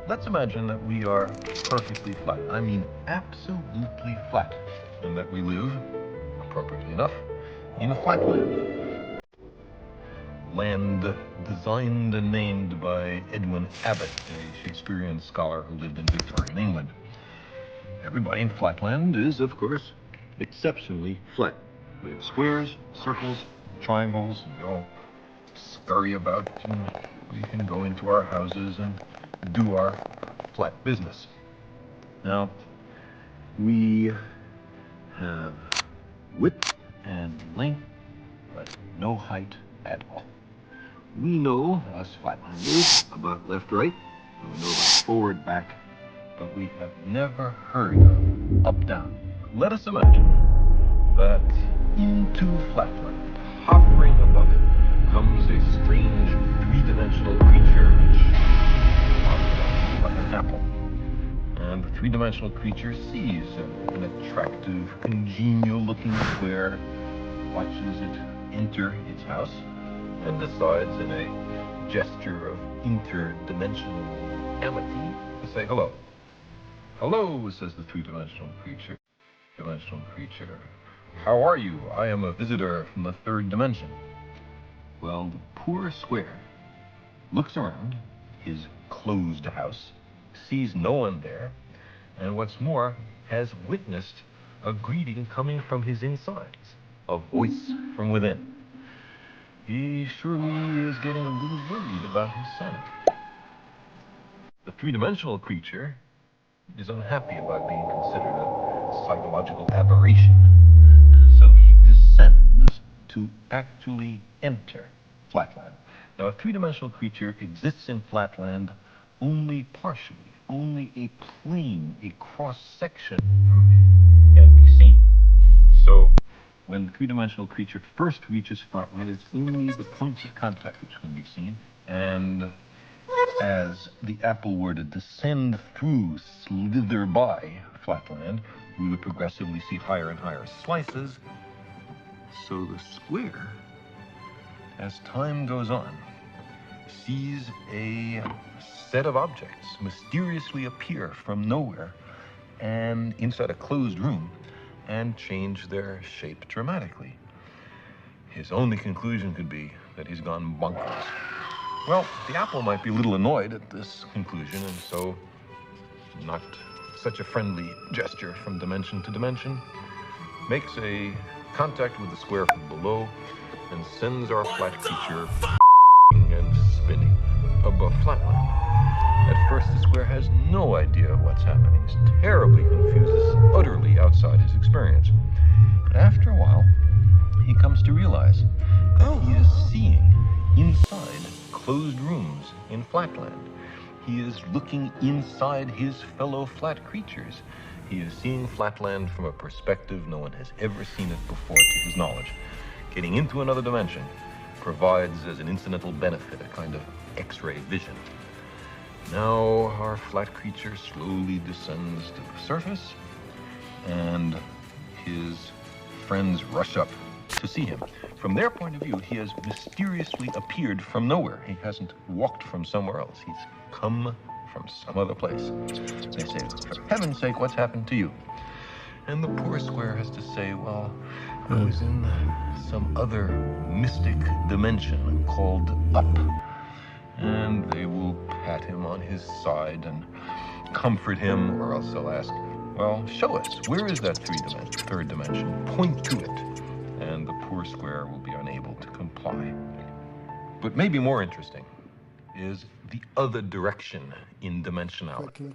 Let's imagine that we are perfectly flat. I mean, absolutely flat. And that we live, appropriately enough, in Flatland. Land designed and named by Edwin Abbott, a Shakespearean scholar who lived in Victorian England. Everybody in Flatland is, of course, exceptionally flat. We have squares, circles, triangles, and we all scurry about, and we can go into our houses and do our flat business. Now, we have width and length, but no height at all. We know, us Flatlanders, about left-right, and we know about forward-back, but we have never heard of up-down. Let us imagine that into Flatland, hovering above it, comes a strange three-dimensional creature like an apple. And the three-dimensional creature sees an attractive, congenial-looking square, watches it enter its house, and decides in a gesture of interdimensional amity to say hello. Hello, says the three-dimensional creature. How are you? I am a visitor from the third dimension. Well, the poor square looks around his closed house, sees no one there, and what's more, has witnessed a greeting coming from his insides, a voice from within. He surely is getting a little worried about his sanity. The three-dimensional creature is unhappy about being considered a psychological aberration, so he descends to actually enter Flatland. Now, a three-dimensional creature exists in Flatland only partially, only a plane, a cross-section can be seen. So, when the three-dimensional creature first reaches Flatland, it's only the points of contact which can be seen, and as the apple were to descend through, slither by Flatland, we would progressively see higher and higher slices. So the square, as time goes on, sees a set of objects mysteriously appear from nowhere and inside a closed room and change their shape dramatically. His only conclusion could be that he's gone bonkers. Well, the apple might be a little annoyed at this conclusion, and so, not such a friendly gesture from dimension to dimension, makes a contact with the square from below and sends our flat creature and spinning above Flatland. At first, the square has no idea what's happening. He's terribly confused. This is utterly outside his experience. But after a while, he comes to realize that he is seeing inside closed rooms in Flatland. He is looking inside his fellow flat creatures. He is seeing Flatland from a perspective no one has ever seen it before to his knowledge. Getting into another dimension provides as an incidental benefit a kind of X-ray vision. Now our flat creature slowly descends to the surface, and his friends rush up to see him. From their point of view, he has mysteriously appeared from nowhere. He hasn't walked from somewhere else. He's come from some other place. They say, for heaven's sake, what's happened to you? And the poor square has to say, well, I was in some other mystic dimension called up. And they will pat him on his side and comfort him, or else they'll ask, well, show us, where is that third dimension? Point to it. And the poor square will be unable to comply. But maybe more interesting is the other direction in dimensionality.